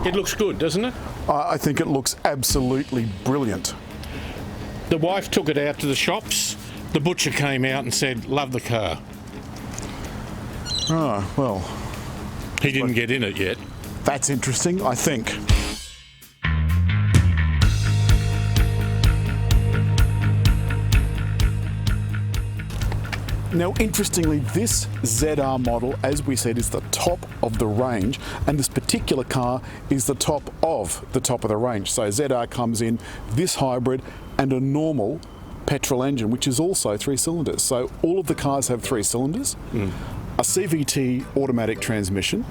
It looks good, doesn't it? I think it looks absolutely brilliant. The wife took it out to the shops. The butcher came out and said, love the car. Oh, well, He didn't get in it yet. that's interesting, I think. Now, interestingly, this ZR model, as we said, is the top of the range, and this particular car is the top of the range. So ZR comes in this hybrid and a normal petrol engine, which is also 3 cylinders. So all of the cars have 3 cylinders, a CVT automatic transmission.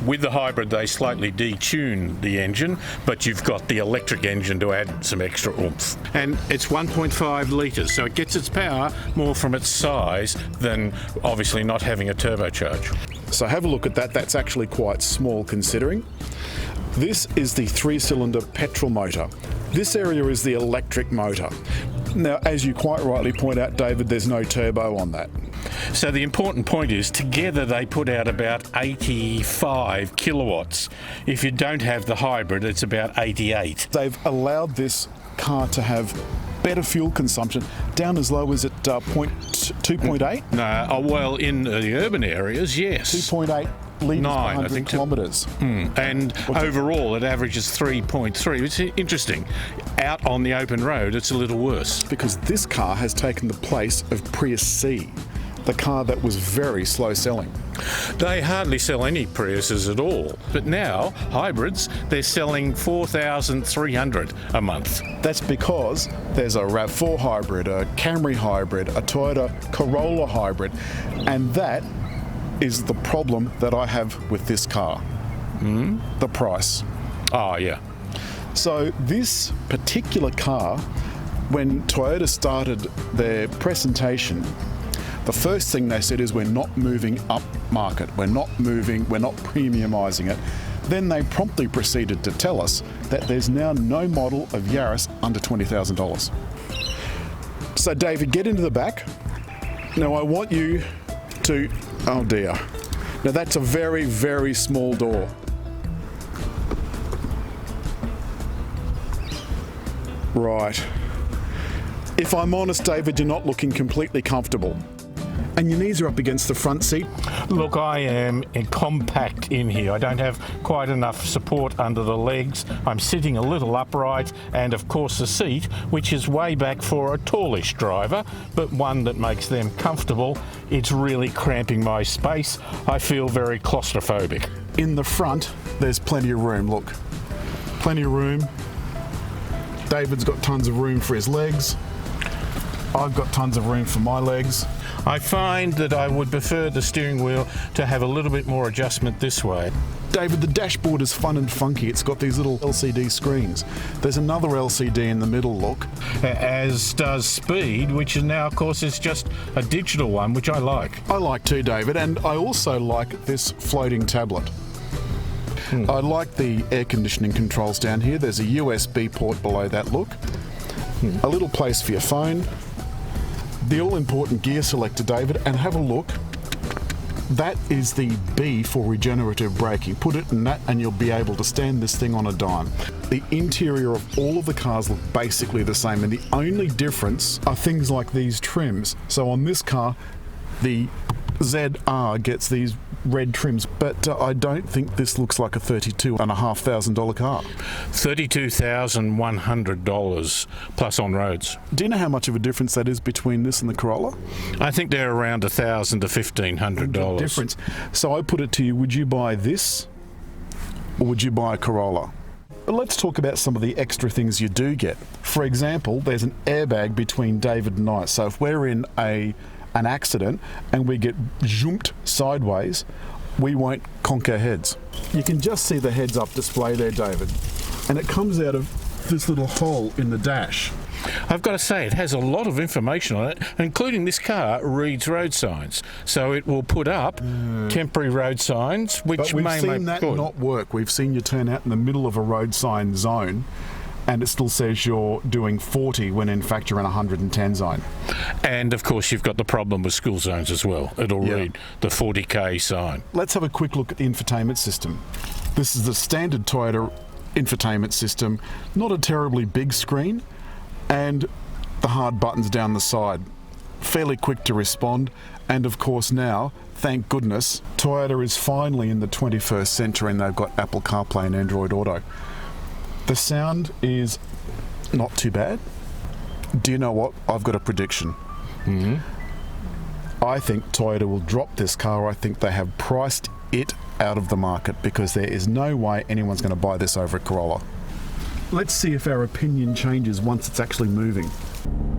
With the hybrid, they slightly detune the engine, but you've got the electric engine to add some extra oomph. And it's 1.5 litres, so it gets its power more from its size than obviously not having a turbocharge. So have a look at that. That's actually quite small considering. This is the 3-cylinder petrol motor. This area is the electric motor. Now, as you quite rightly point out, David, there's no turbo on that. So the important point is, together they put out about 85 kilowatts. If you don't have the hybrid, it's about 88. They've allowed this car to have better fuel consumption, down as low as at 2.8? No, well, in the urban areas, yes. 2.8 litres per 100 kilometres. And overall, it averages 3.3. It's interesting. Out on the open road, it's a little worse. Because this car has taken the place of Prius C, the car that was very slow selling. They hardly sell any Priuses at all. But now, hybrids, they're selling 4,300 a month. That's because there's a RAV4 hybrid, a Camry hybrid, a Toyota Corolla hybrid, and that is the problem that I have with this car. The price. Oh, yeah. So this particular car, when Toyota started their presentation, the first thing they said is we're not moving up market, we're not premiumising it. Then they promptly proceeded to tell us that there's now no model of Yaris under $20,000. So David, get into the back. Now I want you to, oh dear. Now that's a very, very small door. Right. If I'm honest, David, you're not looking completely comfortable. And your knees are up against the front seat. Look, I am compact in here. I don't have quite enough support under the legs. I'm sitting a little upright, and of course the seat, which is way back for a tallish driver, but one that makes them comfortable. It's really cramping my space. I feel very claustrophobic. In the front, there's plenty of room, look. Plenty of room. David's got tons of room for his legs. I've got tons of room for my legs. I find that I would prefer the steering wheel to have a little bit more adjustment this way. David, the dashboard is fun and funky. It's got these little LCD screens. There's another LCD in the middle, look. As does speed, which is now, of course, is just a digital one, which I like. I like too, David, and I also like this floating tablet. I like the air conditioning controls down here. There's a USB port below that, look. A little place for your phone. The all-important gear selector, David, and have a look. That is the B for regenerative braking. Put it in that and you'll be able to stand this thing on a dime. The interior of all of the cars look basically the same, and the only difference are things like these trims. So on this car, the ZR gets these red trims, but I don't think this looks like a $32,500 car. $32,100 plus on roads. Do you know how much of a difference that is between this and the Corolla? I think they're around $1,000 to $1,500 difference. So I put it to you, would you buy this or would you buy a Corolla? But let's talk about some of the extra things you do get. For example, there's an airbag between David and I. So if we're in an accident and we get zoomed sideways, we won't conk our heads. You can just see the heads up display there, David, and it comes out of this little hole in the dash. I've got to say, it has a lot of information on it, including this car reads road signs. So it will put up temporary road signs, which but we've may seen make that good. Not work. We've seen you turn out in the middle of a road sign zone and it still says you're doing 40 when in fact you're in a 110 zone. And of course you've got the problem with school zones as well. It'll read the 40k sign. Let's have a quick look at the infotainment system. This is the standard Toyota infotainment system, not a terribly big screen, and the hard buttons down the side. Fairly quick to respond, and of course now, thank goodness, Toyota is finally in the 21st century and they've got Apple CarPlay and Android Auto. The sound is not too bad. Do you know what? I've got a prediction. I think Toyota will drop this car. I think they have priced it out of the market because there is no way anyone's going to buy this over a Corolla. Let's see if our opinion changes once it's actually moving.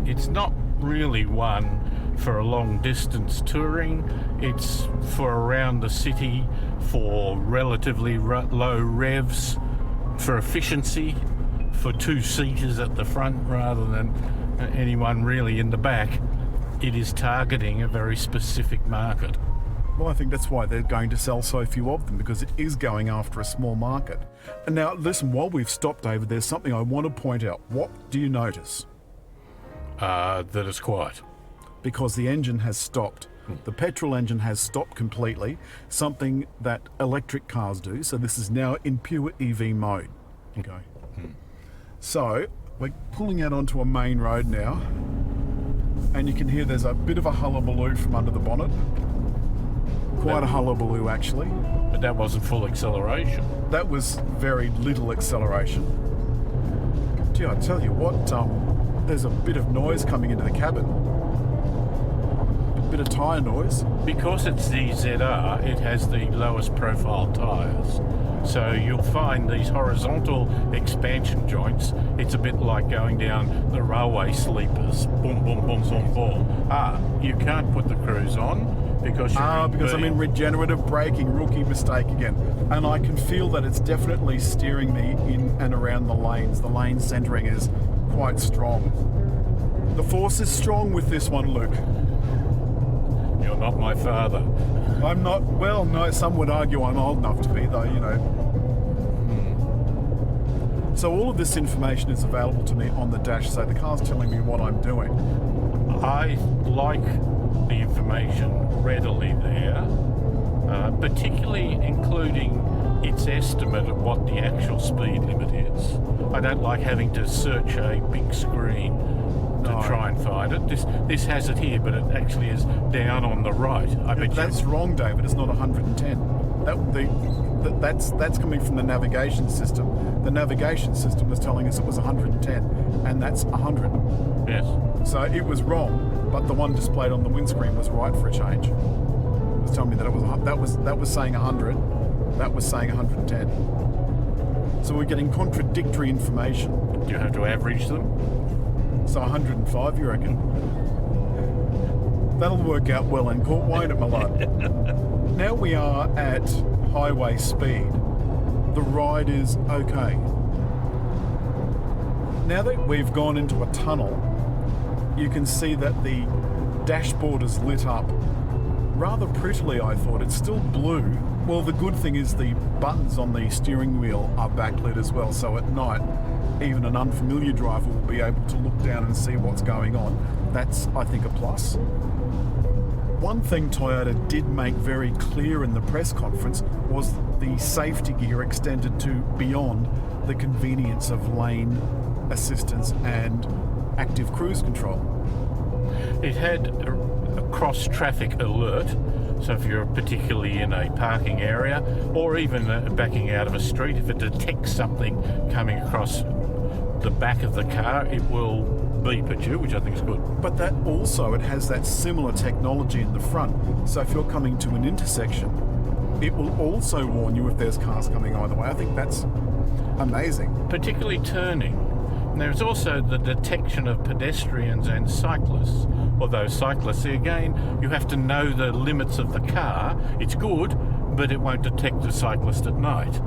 It's not really one for a long distance touring. It's for around the city, for relatively low revs, for efficiency, for two-seaters at the front rather than anyone really in the back. It is targeting a very specific market. Well, I think that's why they're going to sell so few of them, because it is going after a small market. And now, listen, while we've stopped, David, there's something I want to point out. What do you notice? That it's quiet. Because the engine has stopped. The petrol engine has stopped completely, something that electric cars do. So this is now in pure EV mode. Okay. So we're pulling out onto a main road now, and you can hear there's a bit of a hullabaloo from under the bonnet. Quite a hullabaloo, actually. But that wasn't full acceleration. That was very little acceleration. Gee, I tell you what, there's a bit of noise coming into the cabin. A bit of tyre noise. Because it's the ZR, it has the lowest profile tyres. So you'll find these horizontal expansion joints, it's a bit like going down the railway sleepers. Boom, boom, boom, boom, boom. You can't put the cruise on because I'm in regenerative braking, rookie mistake again. And I can feel that it's definitely steering me in and around the lanes. The lane centering is quite strong. The force is strong with this one, Luke. You're not my father. I'm not, well, no, some would argue I'm old enough to be, though, you know. So all of this information is available to me on the dash, so the car's telling me what I'm doing. I like the information readily there, particularly including its estimate of what the actual speed limit is. I don't like having to search a big screen to try and find it. This has it here, but it actually is down on the right. That's wrong, David. It's not 110. That's coming from the navigation system. The navigation system was telling us it was 110, and that's 100. Yes. So it was wrong, but the one displayed on the windscreen was right for a change. It was telling me that that was saying 100. That was saying 110. So we're getting contradictory information. Do you have to average them? So 105, you reckon? That'll work out well in court, won't it, my lad? Now we are at highway speed. The ride is okay. Now that we've gone into a tunnel, you can see that the dashboard is lit up rather prettily, I thought. It's still blue. Well, the good thing is the buttons on the steering wheel are backlit as well, so at night even an unfamiliar driver will be able to look down and see what's going on. That's, I think, a plus. One thing Toyota did make very clear in the press conference was the safety gear extended to beyond the convenience of lane assistance and active cruise control. It had a cross-traffic alert, so if you're particularly in a parking area or even backing out of a street, if it detects something coming across the back of the car, it will beep at you, which I think is good. But that also, it has that similar technology in the front. So if you're coming to an intersection, it will also warn you if there's cars coming either way. I think that's amazing. Particularly turning. There's also the detection of pedestrians and cyclists. Although cyclists, again, you have to know the limits of the car. It's good, but it won't detect the cyclist at night.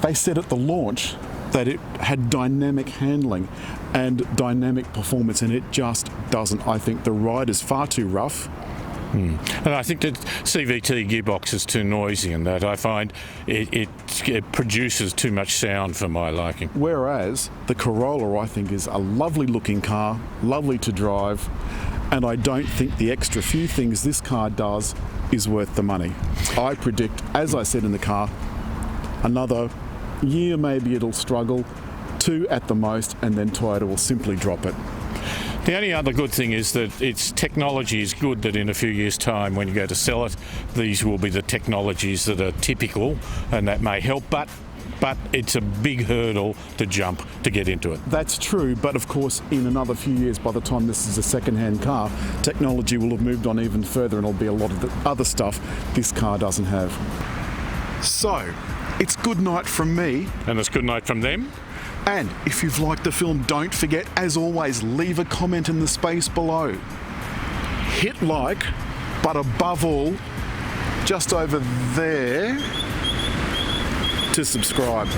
They said at the launch that it had dynamic handling and dynamic performance, and it just doesn't. I think the ride is far too rough. And I think that CVT gearbox is too noisy in that. I find it produces too much sound for my liking. Whereas the Corolla, I think, is a lovely looking car, lovely to drive, and I don't think the extra few things this car does is worth the money. I predict, as I said in the car, Another year maybe it'll struggle, 2 at the most, and then Toyota will simply drop it. The only other good thing is that its technology is good, that in a few years' time when you go to sell it, these will be the technologies that are typical, and that may help, but it's a big hurdle to jump to get into it. That's true, but of course in another few years, by the time this is a second-hand car, technology will have moved on even further and it'll be a lot of the other stuff this car doesn't have. So, it's good night from me. And it's good night from them. And if you've liked the film, don't forget, as always, leave a comment in the space below. Hit like, but above all, just over there, to subscribe.